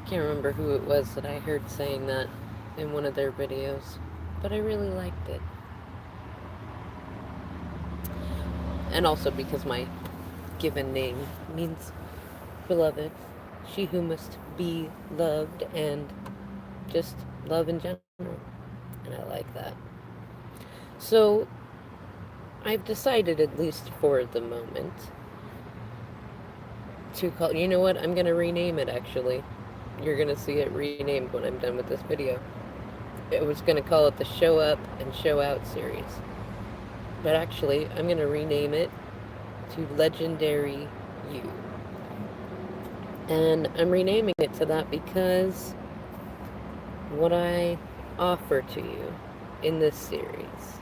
Can't remember who it was that I heard saying that in one of their videos, but I really liked it. And also because my given name means beloved, she who must be loved, and just love in general. And I like that. So I've decided, at least for the moment, to call. You know what? I'm gonna rename it actually. You're gonna see it renamed when I'm done with this video. It was gonna call it the Show Up and Show Out series. But actually, I'm gonna rename it to Legendary You. And I'm renaming it to that because what I offer to you in this series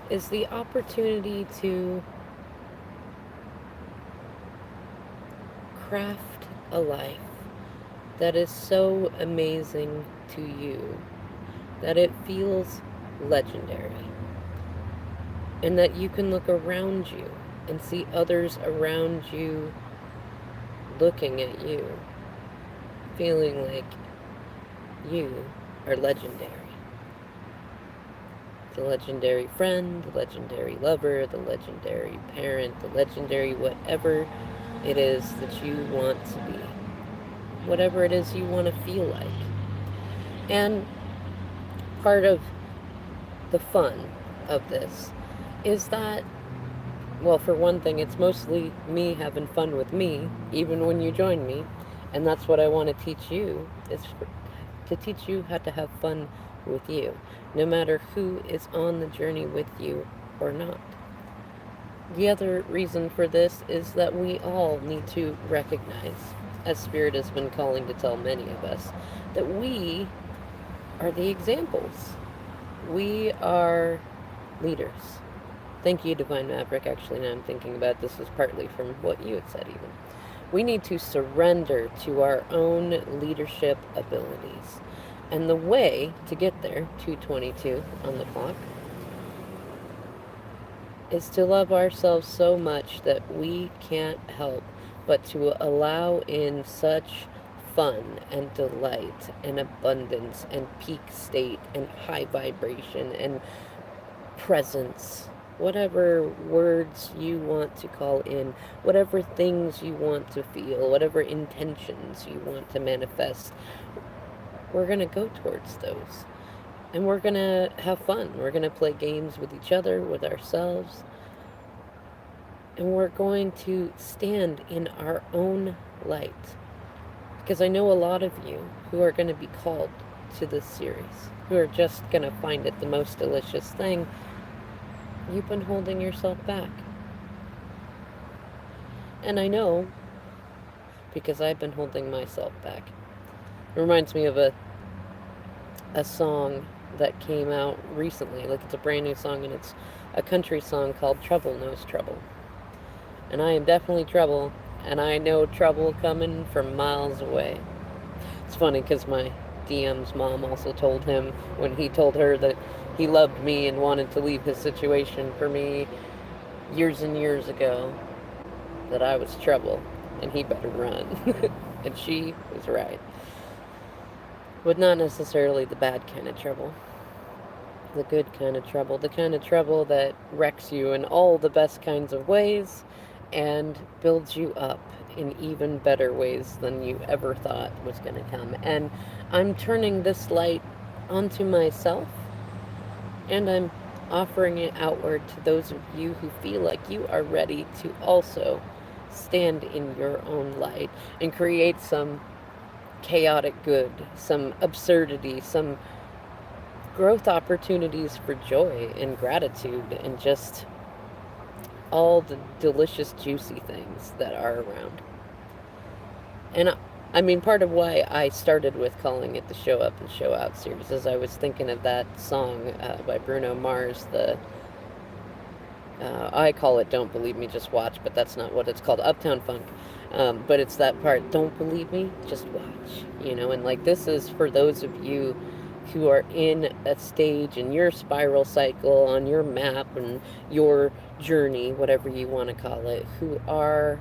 is the opportunity to craft a life that is so amazing to you that it feels legendary, and that you can look around you and see others around you looking at you, feeling like you are legendary. The legendary friend, the legendary lover, the legendary parent, the legendary whatever it is that you want to be, whatever it is you want to feel like. And part of the fun of this is that, well, for one thing, it's mostly me having fun with me, even when you join me. And that's what I want to teach you, is to teach you how to have fun with you, no matter who is on the journey with you or not. The other reason for this is that we all need to recognize, as Spirit has been calling to tell many of us, that we are the examples. We are leaders. Thank you, Divine Maverick. Actually, now I'm thinking about this was partly from what you had said, even. We need to surrender to our own leadership abilities. And the way to get there, 222 on the clock, is to love ourselves so much that we can't help but to allow in such fun and delight and abundance and peak state and high vibration and presence, whatever words you want to call in, whatever things you want to feel, whatever intentions you want to manifest, we're going to go towards those. And we're going to have fun. We're going to play games with each other, with ourselves. And we're going to stand in our own light. Because I know a lot of you who are going to be called to this series, who are just going to find it the most delicious thing. You've been holding yourself back. And I know, because I've been holding myself back. It reminds me of a song that came out recently. Like, it's a brand new song, and it's a country song called Trouble Knows Trouble. And I am definitely trouble, and I know trouble coming from miles away. It's funny because my DM's mom also told him, when he told her that he loved me and wanted to leave his situation for me years and years ago, that I was trouble and he better run. And she was right. But not necessarily the bad kind of trouble. The good kind of trouble. The kind of trouble that wrecks you in all the best kinds of ways and builds you up in even better ways than you ever thought was going to come. And I'm turning this light onto myself, and I'm offering it outward to those of you who feel like you are ready to also stand in your own light and create some chaotic good, some absurdity, some growth opportunities for joy and gratitude and just all the delicious, juicy things that are around. And I mean, part of why I started with calling it the Show Up and Show Out series is I was thinking of that song by Bruno Mars, the I call it Don't Believe Me, Just Watch, but that's not what it's called, Uptown Funk. But it's that part, don't believe me, just watch, and like this is for those of you who are in a stage in your spiral cycle, on your map and your journey, whatever you want to call it, who are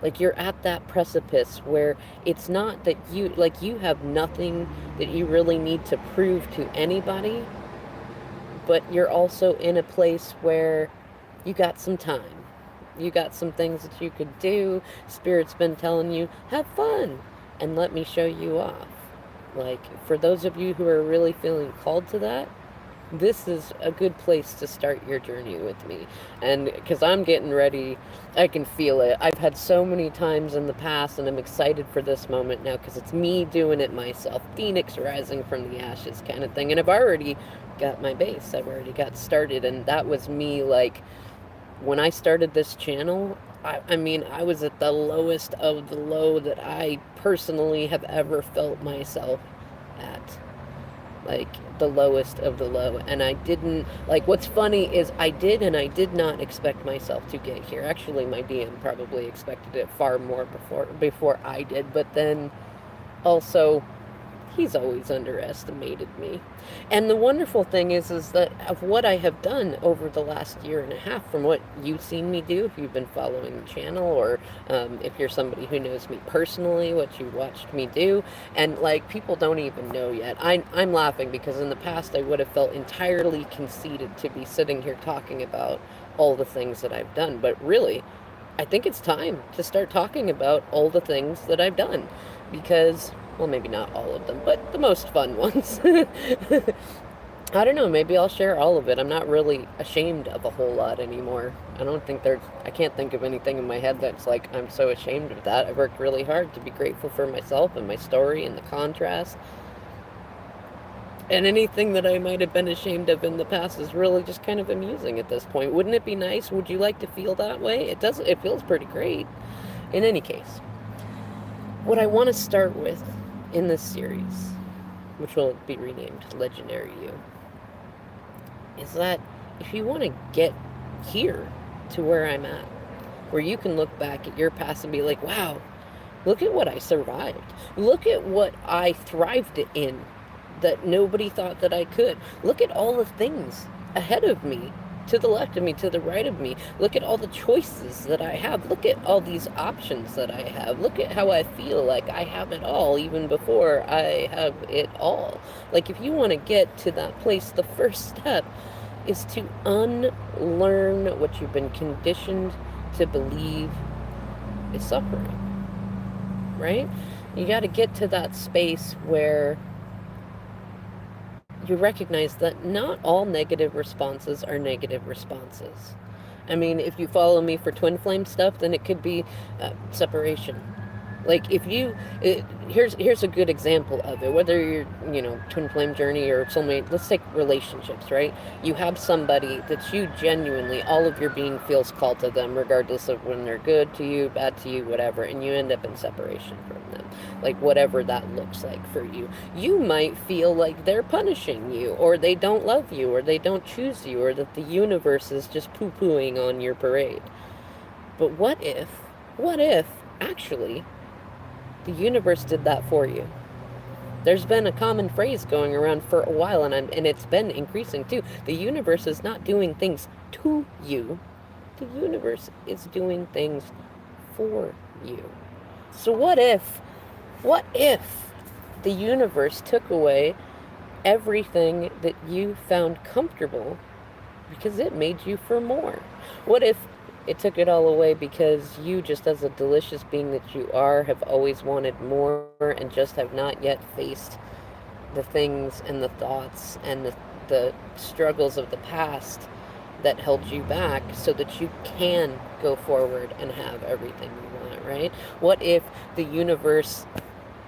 Like you're at that precipice where it's not that you, like, you have nothing that you really need to prove to anybody, but you're also in a place where you got some time. You got some things that you could do. Spirit's been telling you, have fun and let me show you off. Like, for those of you who are really feeling called to that, this is a good place to start your journey with me. And because I'm getting ready, I can feel it. I've had so many times in the past, and I'm excited for this moment now because it's me doing it myself. Phoenix rising from the ashes kind of thing. And I've already got my base, I've already got started. And that was me, like, when I started this channel, I mean, I was at the lowest of the low that I personally have ever felt myself at, like the lowest of the low. And I didn't, like, what's funny is I did and I did not expect myself to get here. Actually, my DM probably expected it far more before I did, but then also he's always underestimated me. And the wonderful thing is that of what I have done over the last year and a half, from what you've seen me do, if you've been following the channel, or if you're somebody who knows me personally, what you watched me do, and like people don't even know yet. I'm laughing because in the past I would have felt entirely conceited to be sitting here talking about all the things that I've done, but really, I think it's time to start talking about all the things that I've done because, well, maybe not all of them, but the most fun ones. I don't know, maybe I'll share all of it. I'm not really ashamed of a whole lot anymore. I can't think of anything in my head that's like, I'm so ashamed of that. I worked really hard to be grateful for myself and my story and the contrast. And anything that I might have been ashamed of in the past is really just kind of amusing at this point. Wouldn't it be nice? Would you like to feel that way? It feels pretty great. In any case, what I want to start with in this series, which will be renamed Legendary You, is that if you want to get here to where I'm at, where you can look back at your past and be like, wow, look at what I survived. Look at what I thrived in that nobody thought that I could. Look at all the things ahead of me, to the left of me, to the right of me. Look at all the choices that I have. Look at all these options that I have. Look at how I feel like I have it all even before I have it all. Like, if you want to get to that place, the first step is to unlearn what you've been conditioned to believe is suffering, right? You got to get to that space where you recognize that not all negative responses are negative responses. I mean, if you follow me for twin flame stuff, then it could be separation. Like, if you, here's a good example of it. Whether you're, twin flame journey or soulmate, let's take relationships, right? You have somebody that you genuinely, all of your being feels called to them, regardless of when they're good to you, bad to you, whatever, and you end up in separation from them. Like, whatever that looks like for you. You might feel like they're punishing you, or they don't love you, or they don't choose you, or that the universe is just poo-pooing on your parade. But what if, actually, the universe did that for you? There's been a common phrase going around for a while, and it's been increasing too. The universe is not doing things to you. The universe is doing things for you. So what if the universe took away everything that you found comfortable because it made you for more? What if it took it all away because you, just as a delicious being that you are, have always wanted more and just have not yet faced the things and the thoughts and the struggles of the past that held you back so that you can go forward and have everything you want, right? What if the universe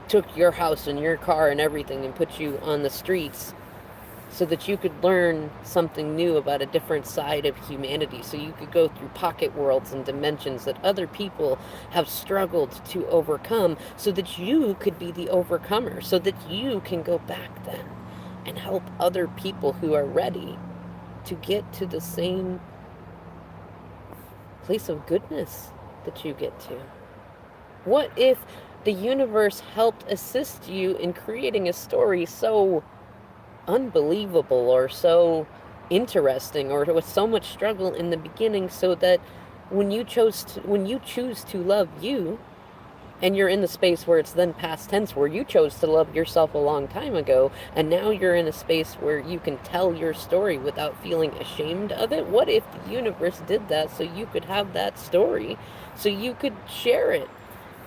took your house and your car and everything and put you on the streets so that you could learn something new about a different side of humanity, so you could go through pocket worlds and dimensions that other people have struggled to overcome, so that you could be the overcomer, so that you can go back then and help other people who are ready to get to the same place of goodness that you get to? What if the universe helped assist you in creating a story so unbelievable or so interesting or with so much struggle in the beginning, so that when you choose to love you, and you're in the space where it's then past tense, where you chose to love yourself a long time ago, and now you're in a space where you can tell your story without feeling ashamed of it. What if the universe did that so you could have that story, so you could share it,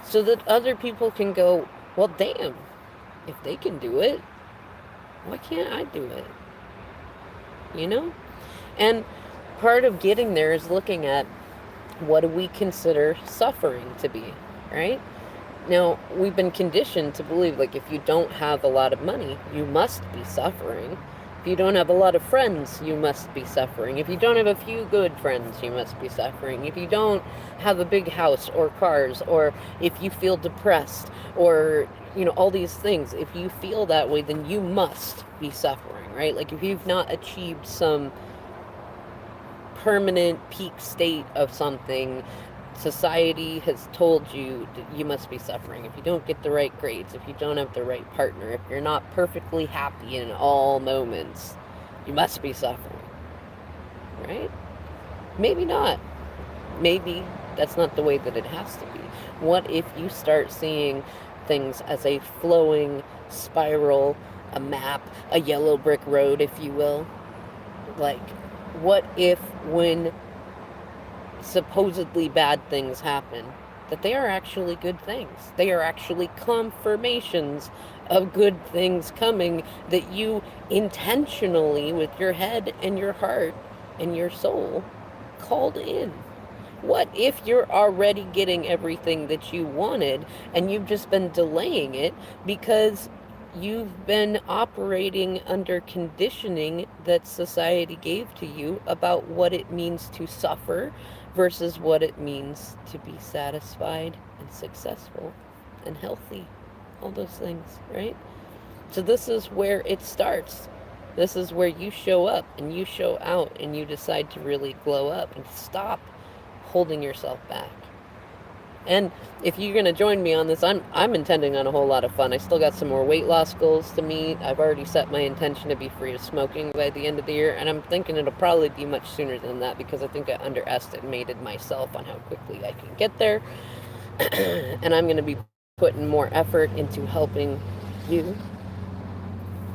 so that other people can go, well, damn, if they can do it, why can't I do it? You know? And part of getting there is looking at, what do we consider suffering to be, right? Now, we've been conditioned to believe, like, if you don't have a lot of money, you must be suffering. If you don't have a lot of friends, you must be suffering. If you don't have a few good friends, you must be suffering. If you don't have a big house or cars, or if you feel depressed, or, all these things, if you feel that way, then you must be suffering, right? Like, if you've not achieved some permanent peak state of something, society has told you that you must be suffering. If you don't get the right grades, if you don't have the right partner, if you're not perfectly happy in all moments, you must be suffering, right? Maybe not. Maybe that's not the way that it has to be. What if you start seeing things as a flowing spiral, a map, a yellow brick road, if you will? Like, what if when supposedly bad things happen, that they are actually good things? They are actually confirmations of good things coming, that you intentionally, with your head and your heart and your soul, called in. What if you're already getting everything that you wanted, and you've just been delaying it because you've been operating under conditioning that society gave to you about what it means to suffer versus what it means to be satisfied and successful and healthy? All those things, right? So this is where it starts. This is where you show up and you show out and you decide to really glow up and stop holding yourself back. And if you're going to join me on this, I'm intending on a whole lot of fun. I still got some more weight loss goals to meet. I've already set my intention to be free of smoking by the end of the year, and I'm thinking it'll probably be much sooner than that, because I think I underestimated myself on how quickly I can get there. And I'm going to be putting more effort into helping you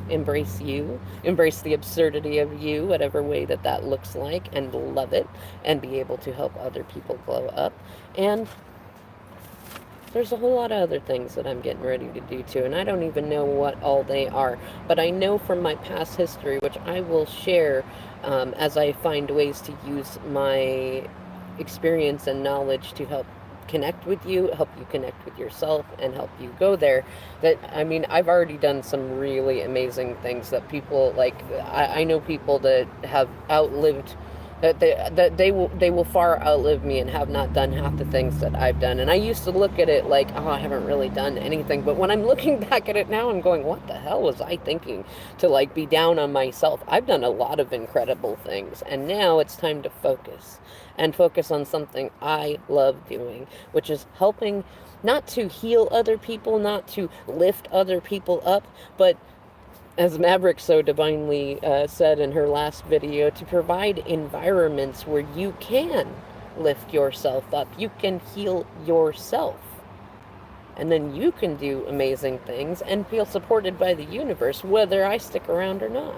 embrace the absurdity of you, whatever way that looks like, and love it, and be able to help other people glow up. And there's a whole lot of other things that I'm getting ready to do too, and I don't even know what all they are, but I know from my past history, which I will share as I find ways to use my experience and knowledge to help connect with you, help you connect with yourself, and help you go there. That, I mean, I've already done some really amazing things that people, like, I know people that have outlived, that they will far outlive me and have not done half the things that I've done. And I used to look at it like, oh, I haven't really done anything. But when I'm looking back at it now, I'm going, what the hell was I thinking to, like, be down on myself? I've done a lot of incredible things, and now it's time to focus on something I love doing, which is helping, not to heal other people, not to lift other people up, but, as Maverick so divinely said in her last video, to provide environments where you can lift yourself up, you can heal yourself, and then you can do amazing things and feel supported by the universe, whether I stick around or not,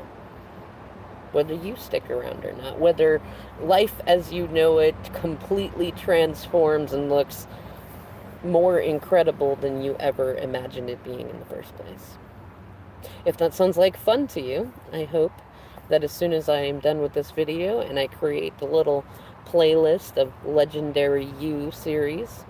whether you stick around or not, whether life as you know it completely transforms and looks more incredible than you ever imagined it being in the first place. If that sounds like fun to you, I hope that as soon as I am done with this video and I create the little playlist of Legendary You series,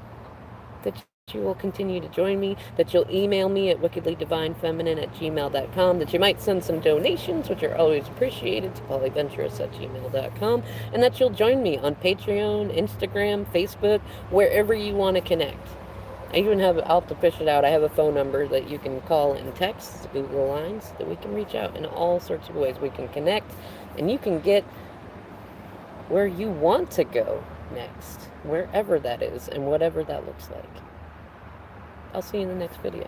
that you will continue to join me, that you'll email me at wickedlydivinefeminine@gmail.com, that you might send some donations, which are always appreciated, to polyventurous@gmail.com, and that you'll join me on Patreon, Instagram, Facebook, wherever you want to connect. I even I'll have to fish it out. I have a phone number that you can call and text, Google lines, that we can reach out in all sorts of ways. We can connect, and you can get where you want to go next, wherever that is, and whatever that looks like. I'll see you in the next video.